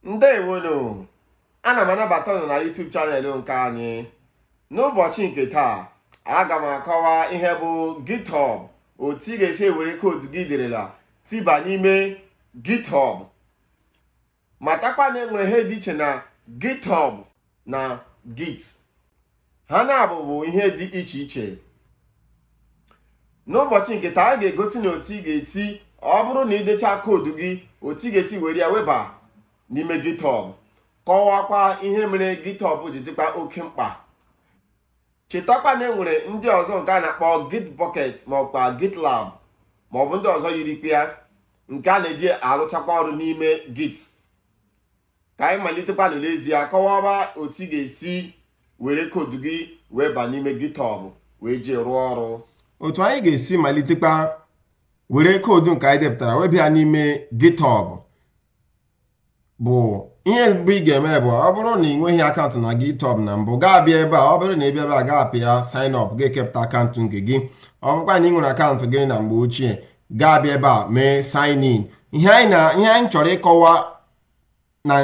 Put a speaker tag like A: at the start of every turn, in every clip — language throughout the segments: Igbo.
A: Ndewonu, ana m anabata unu na YouTube chanel nke anyị. N'ụbọchị nke taa, aga m akọwa ihe bụ GitHub, otu ị ga-esi ewere koodu gị derela tiba n'ime GitHub. Matakwa na enwere ihe dị iche na GitHub na Git. Ha na-abụ bụ ihe dị iche iche. N'ụbọchị nke taa, a ga-egosi na otu ị ga-esi, ọ bụrụ na idecha koodu gị, otu ị ga-esi were ya weba n'ime GitHub. Kọwakwa ihe mere GitHub ji dịkwa oke mkpa. Chetakwa na enwere ndị ọzọ nke a na-akpọ Gitbucket maọbụkwa GitLab maọbụ ndị ọzọ yirikwa ya nke a na-eji arụchakwa ọrụ n'ime Git. Ka anyị malitekwa n'ezie kọwaba otu ị ga-esi were koodu gị wee ba n'ime GitHub wee jee rụọ ọrụ.
B: Otu anyị ga-esi malitekwa were koodu nke anyị depụtara wee bịa n'ime GitHub bụ ihe mbụ ị ga-eme bụ ọ bụrụ na ị nweghị akaụntụ na GitHub na mbụ, gaa bịa ebe a. Ọ bụrụ na ị bịa ebe a, ga-apịa sign up, ga-ekepụta akaụntụ nke gị. Ọ bụrụkwa na ị nwere akaụntụ gị na mgbe ochie, gaa bịa ebe a mee sign in. Ihe anyị chọrọ ịkọwa na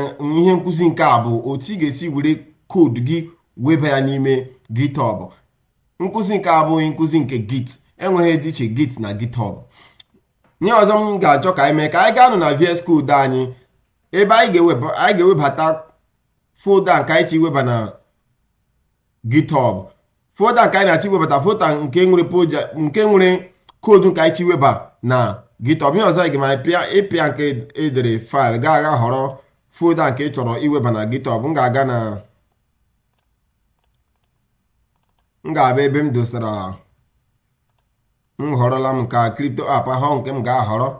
B: ihe nkụzi nke a bụ otu ị ga-esi were koodu gị weba ya n'ime GitHub. Nkụzi nke a abụghị nkụzi nke Git, enweghị dị iche Git na GitHub. Ihe ọzọ m ga-achọ ka anyị mee, ka anyị gaa na VS Code anyị, ebe anyị ga-ewebata folda nke anyị chi weba na GitHub. Folda nke anyị na-achọ iwebata folda nke nwere koodu nke anyị chi weba na GitHub. Ihe ọzọ ma ịpịa nke edere faịlụ, ga-aga họrọ folda nke ị chọrọ iweba na GitHub. M ga-abịa ebe m dosara, m họrọla m ka crypto app ahụ nke m ga-ahọrọ.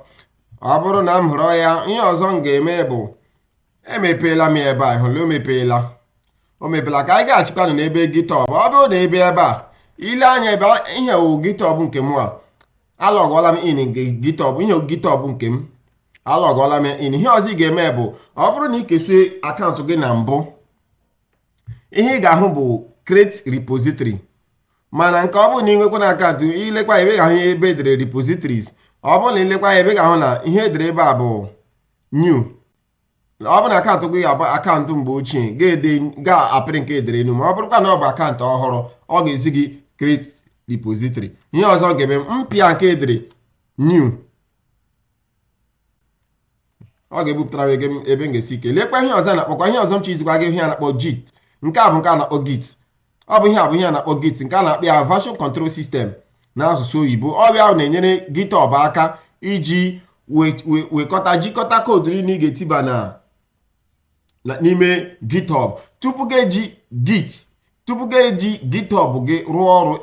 B: Ọ bụrụ na m họrọ ya, ihe ọzọ m ga-eme bụ emepeela m ebe a. Hụrụ, o mepela. Ka anyị ga-achịkwanụ n'ebe GitHub. Ọ bụrụ na ebe a ile anya ebe ihe wụ GitHub nke m a, alọgọla m in nke GitHub. Ihe GitHub nke m alọgọla m in. Ihe ọzọ ị ga-eme bụ ọ bụrụ na ị kesue akaụntụ gị na mbụ, ihe ị ga-ahụ bụ create repository. Mana nke ọ bụrụ na ị nwekwa na akaụntụ, ilekwa ebe ga-ahụ ebe edere repositories. Ọ bụrụ na ilekwa ebe ga-ahụ na ihe edere ebe a bụ new. Ọ bụrụ na akaụntụ gị ga-abụ akaụntụ mgbe ochie, ga-apịrị nke edere enu. Ma ọ bụrụkwa na ọ bụ akaụntụ ọhụrụ, ọ ga-ezi gị create repository. Ihe ọzọ ga-eme, mpịa nke edere new, ọ ga-ebupụtara ebe m ga-esi ike. Lekwa ihe ọzọ na-akpọkwa, ihe ọzọ m chizikwa gị, ihe a na-akpọ Git. Nke a bụ nke a na-akpọ Git. Ọ bụ ihe a na-akpọ Git, nke a na-akpọ ya version control system n'asụsụ oyibo. Ọ bịa na-enyere GitHub aka iji jikọta koodu niile ị ga-etiba n'ime GitHub. Tupu ga-eji GitHub gị rụọ ọrụ,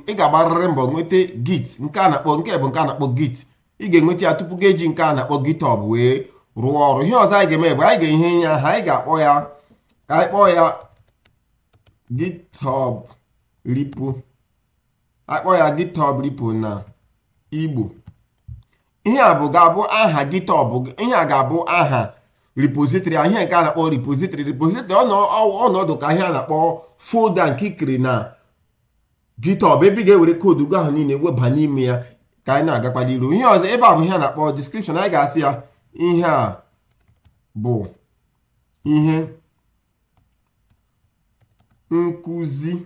B: ị ga-agbarịrị mbọ nweta Git. Nke bụ nke a na-akpọ Git. Ị ga-enweta ya tupu ga-eji nke a na-akpọ GitHub wee rụọ ọrụ. Ihe ọzọ anyị ga-eme bụ anyị ga-ihe ya aha, anyị ga-akpọ ya, ka anyị kpọọ ya GitHub repo. Akpọ ya GitHub repo na Igbo. Ihe a ga-abụ aha GitHub. Ihe a ga-abụ aha repository. Ihe nke a na-akpọ repository ọnọdụ ka ihe a na-akpọ folda nke ikiri na GitHub, ebe ị ga-ewere koodu gị ahụ niile weba n'ime ya. Ka anyị na-agakwala iru. Ihe ọzọ ebe a bụ ihe a na-akpọ description. Anyị ga-asị ya ihe a bụ ihe nkụzi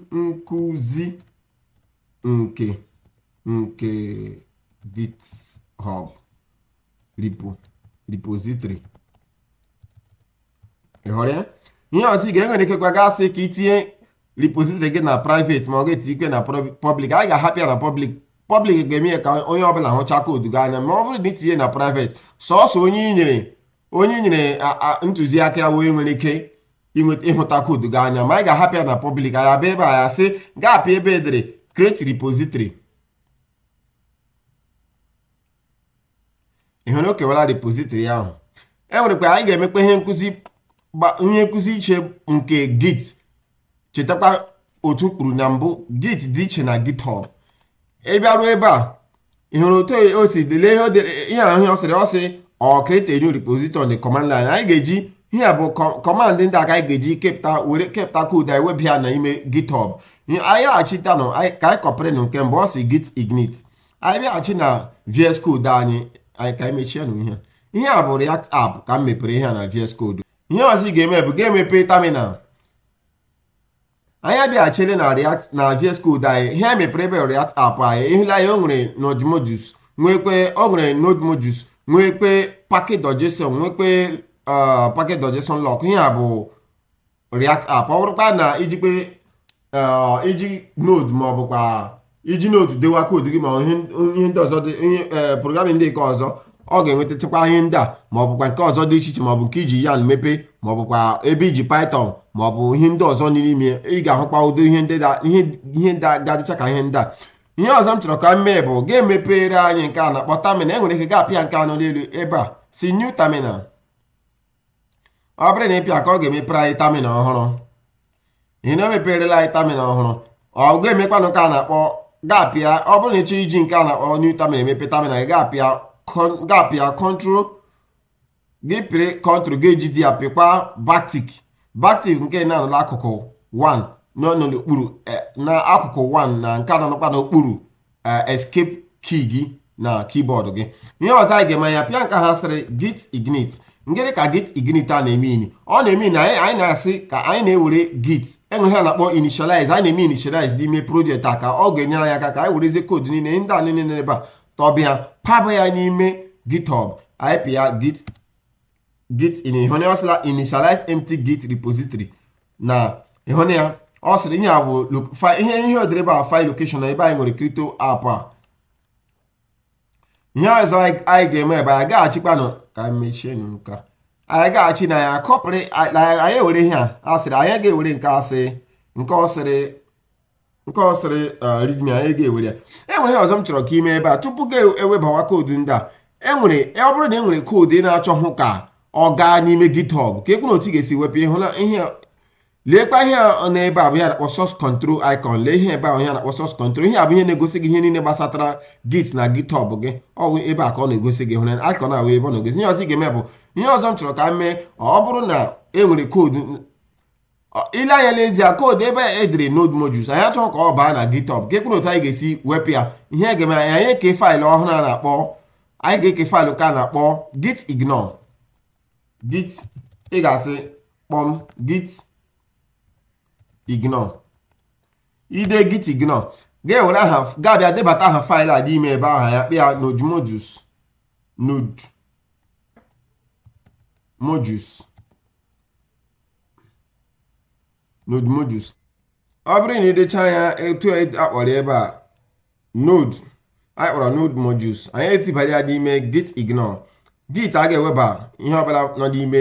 B: nke GitHub repository. Ị hụrụ ya? Ihe ọzọ ị ga-enwere ikekwa gasị ka itinye repository gị na private ma ọ ga-etikwe na public. Anyị ga-ahapụ ya na public. Public ga-eme ya ka onye ọbụla hụcha koodu gị anya. Ma ọ bụrụ na itinye na private, sọọsọ onye i nyere ntụziaka ya wee nwere ike ịhụta koodu gị anya. Ma anyị ga-ahapụ ya na public. Anyị abịa ebe a, ya sị ga-apịa ebe edere create repository. Ị hụrụ, o kewara repository ahụ. Enwerekwa anyị ga-emekwa ihe nkụzi iche nke Git. Chetakwa otu kwuru na mbụ, Git dị iche na GitHub. Ị bịaruo ebe a, ị hụrụ otu o si dele ihe ahụ ọ sị create a new repository on the command line. Anyị ga-eji ihe a bụ command ndị aka anyị ga-eji kepụta koodu anyị webịa n'ime GitHub. Anyị laghachitanụ ka anyị kọpịrịnụ nke mbụ, ọ sị git ignite. Anyị bịaghachi na VS Code anyị ka anyị mechie nụ ihe a bụ React app ka m mepere ihe a na VS Code. ihe ọzọ ị ga-eme bụ ga-emepe terminal. anyị abịaghachile na React na VS Code anyị, ihe a mepere ebe React app anyị, ịhụla ya o nwere Node modules, o nwere Node modules, nwekwe package.json, nwekwe package.json lock. ihe a bụ React app. ọ bụrụkwa na iji Node ma ọ bụkwa iji Node dewa koodu gị ma ihe ndị ọzọ dị programming ndị nke ọzọ, ọ ga-enwetachakwa ihe ndị a ma ọ bụkwa nke ọzọ dị iche iche, ma ọ bụ nke iji yan mepe, ma ọ bụkwa ebe iji Python ma ọ bụ ihe ndị ọzọ n'ime. ị ga-ahụkwa ụdị ihe ndị ga-adịcha ka ihe ndị a. ihe ọzọ m chọrọ ka m mee bụ ga-emepere anyị nke a na-akpọ terminal. enwere ike ga-apịa nke anọ n'elu ebe a si new terminal. ọ bụrụ na ịpịa ka ọ ga-emepere anyị terminal ọhụrụ. ihe na emeperela anyị terminal ọhụrụ, ọ ga-emekwanụ nke a na-akpọ ga-apịa. ọ bụrụ na ị chọọ iji nke a na-akpọ new terminal emepe terminal, ga-apịa control ga-eji di ya pịkwa backtick nke na-anọ akụkụ 1 nọ n'okpuru n'akụkụ 1 na nke anọkwa n'okpuru escape key gị na keyboard gị. ihe ọzọ anyị ga-eme ya pịa nke ha sịrị git ignite. ngịrị ka git ignite a na-eme ini, ọ na-eme na anyị na-asị ka anyị na-ewere git enweghị a na-akpọ initialize. anyị na-eme initialize n'ime project a ka ọ ga-enyere anyị aka ka anyị werezie koodu niile ndị a niile ebe a tọbịa paba ya n'ime GitHub. anyị pịa git ịhụna ya ọsịla initialize empty git repository na ịhụna ya ọ sịrị ihe a bụ ihe odere ebe a file location na ebe anyị nwere crypto app a. ihe ọzọ anyị ga-eme ebe anyị gaghachikwanụ ka mechie nka anyị gaghachi na ya kọpụrụ anyị ewere ihe a sịrị anyị ga-ewere nke asị nke ọsịrị readme anyị ga-ewere ya. enwere ihe ọzọ m chọrọ ka ime ebe a tupu ga-ewebawa koodu ndị a. ọ bụrụ na enwere koodu ị na-achọhụ ka ọ gaa n'ime GitHub, ka ekwu na otu ga-esi wepụ ịhụla ihe. leekwa ihe n'ebe a bụ ihe na-akpọ source control icon. lee ihe ebe ahụ ihe na-akpọ source control. ihe a bụ ihe na-egosi gị ihe niile gbasatara Git na GitHub gị. ọ bụ ebe a ka ọ na-egosi gị hụna icon a wee ebe ọ na-egosi. ihe ọzọ ị ga-eme bụ ihe ọzọ m chọrọ ka m mee. ọ bụrụ na enwere koodu ile anya n'ezie koodu ebe edere node modules, anyị achọghị ka ọ baa na GitHub, ka ekwu na otu anyị ga-esi wepụ ya. ihe ga-eme anyị eke faịlụ ọhụrụ a na-akpọ anyị ga-eke faịlụ ka a na-akpọ git ignore. ị ga-asị kpọm git ignore. ide git ignore ga-ewere aha ga-abịa debata aha faịlụ a dị ime ebe ahụ ya kpịa node modules. ọ bụrụ na idecha ya etu akpọrọ ebe a node anyị kpọrọ node modules, anyị etibara ya n'ime git ignore. git a ga-eweba ihe ọbụla nọ n'ime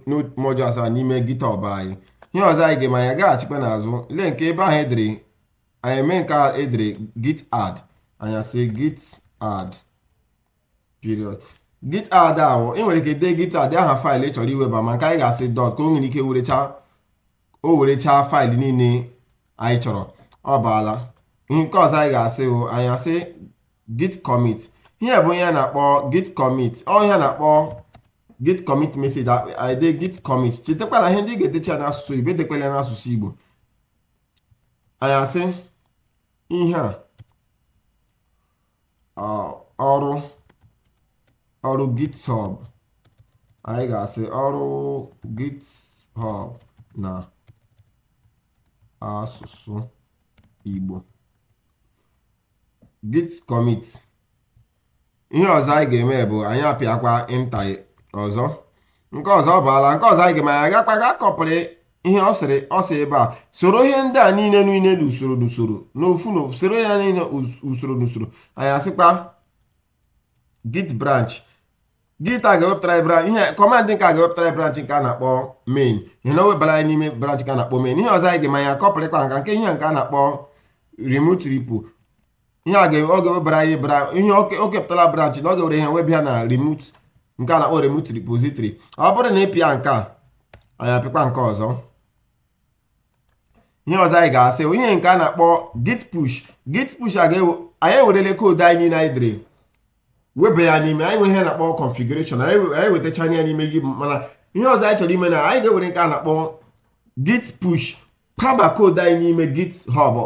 B: node modules a n'ime GitHub anyị. ihe ọzọ anyị ga-eme anyị gaghachikwa n'azụ lee nke ebe ahụ edere anyị mee nke a edere git add. anyị asị git add period. git add ahụ ị nwere ike dee git add aha faịlụ ị chọrọ iweba, ma nke anyị ga-asị dot ka o nwere ike werechaa faịlụ niile anyị chọrọ. ọ baala. nke ọzọ anyị ga-asị anyị asị git commit. ihe bụ ihe a na-akpọ git commit. ọ ihe a na-akpọ git commit message. anyị dee git commit. chetakwala ihe ndị ị ga-edecha n'asụsụ Igbo edekwala n'asụsụ Igbo. anyị asị ihe a ọrụ GitHub. anyị ga-asị ọrụ GitHub na asụsụ Igbo git commit. ihe ọzọ anyị ga-eme bụ anyị apịakwa enter ọzọ. nke ọzọ baala. nke ọzọ anyị ga-eme anyị agakwa ga kọpụrụ ihe ọ sị ebe a soro ihe ndị a niile n'usoro n'ofu soro ya niile usoro n'usoro. anyị asịkwa git branch. git a ga-ewepụtara branch. ihe kọmandị nke a ga-ewepụtara branch nke a na-akpọ main. ihe na owebara anyị n'ime branch nke a na-akpọ main. ihe ọzọ anyị ga-eme anyị akọpụrịkwa nka nke ihe nke a na-akpọ remote repo. ihe a ọ ga-ewebara anyị ihe o kepụtara branch na ọ ga-were ihe webịa na remote nke a na-akpọ remote repository. ọ bụrụ na ị pịa nke a anyị apịkwa nke ọzọ. ihe ọzọ anyị ga-asị ihe nke a na-akpọ git push. anyị ewerele koodu anyị niile anyị dere weba ya n'ime. anyị nwere ihe na-akpọ configuration. anyị wetacha anya n'ime gị, mana ihe ọzọ anyị chọrọ ime na anyị ga-ewere nke a na-akpọ git push kaba koodu anyị n'ime GitHub.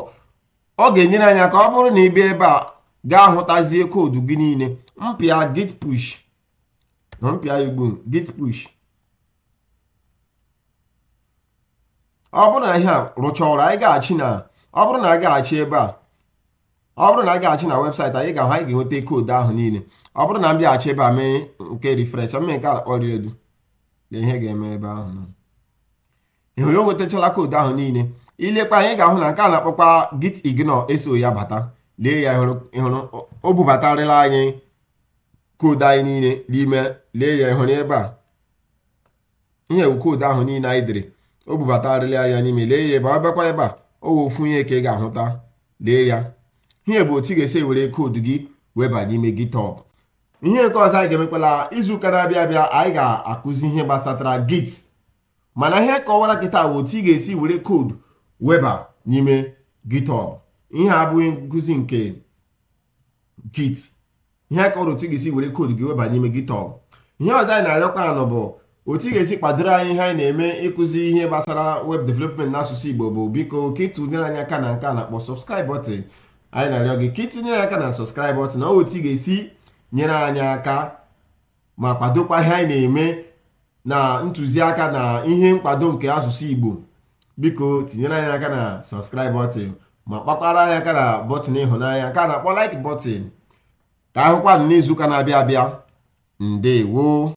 B: ọ ga-enyere anyị aka ọ bụrụ na ị bịa ebe a gaa hụtazie koodu gị niile. mpịa git push na mpịa igbo git push. ọ bụrụ na ihe a rụcha ọrụ anyị ga-achị na ọ bụrụ na a ga-achị ebe a ọ bụrụ na a ga-achị na webụsaịtị anyị ga-ahụ anyị ga-enweta koodu ahụ niile. Ọ bụrụ na m bịaghachi ebe a mee nke refresh mee nke a na-akpọ redu na ihe ga-eme ebe ahụ ịhụrụ o nwetachala koodu ahụ niile. Ilekwa anyị ga-ahụ na nke a na-akpọkwa git ignore eso ya bata. Lee ya ịhụrụ o bubatarịla anyị koodu anyị niile n'ime. Lee ya ịhụrụ ebe a ihe ewu koodu ahụ niile anyị dere o bubatarịla ya n'ime. Lee ya ebe ọ bịakwa ebe a o wee ofu ihe ka ị ga-ahụta. Lee ya ihe bụ otu ị ga-esi ewere koodu gị weba n'ime GitHub. Ihe nke ọzọ anyị ga-emekwala izuụka na-abịa abịa anyị ga-akụzi ihe gbasatara git, mana ihe kọwara gị taa bụ otu ị ga-esi were koodu weba n'ime GitHub. Ihe abụghị nkụzi nke git, ihe kọwara otu ị ga-esi were koodu gị weba n'ime GitHub. Ihe ọzọ anyị na-arịọkwa anọ bụ otu ị ga-esi kwadoro anyị ihe anyị na-eme ịkụzi ihe gbasara web development n'asụsụ Igbo bụ biko ka ịtụnyere anyị aka na nke a na-akpọ subscribe button. Anyị na-arịọ gị ka ịtụnyere aka na subscribe button na otu ị ga-esi nyere anyị aka ma kwadokwa ihe anyị na-eme na ntụziaka na ihe nkwado nke asụsụ Igbo. Biko tinyere anyị aka na subscribe button ma kpakwara anyị aka na bọtịn ịhụnanya nke a na-akpọ like button. Ka ahụkwanụ n'izuụka na-abịa abịa. Ndewo.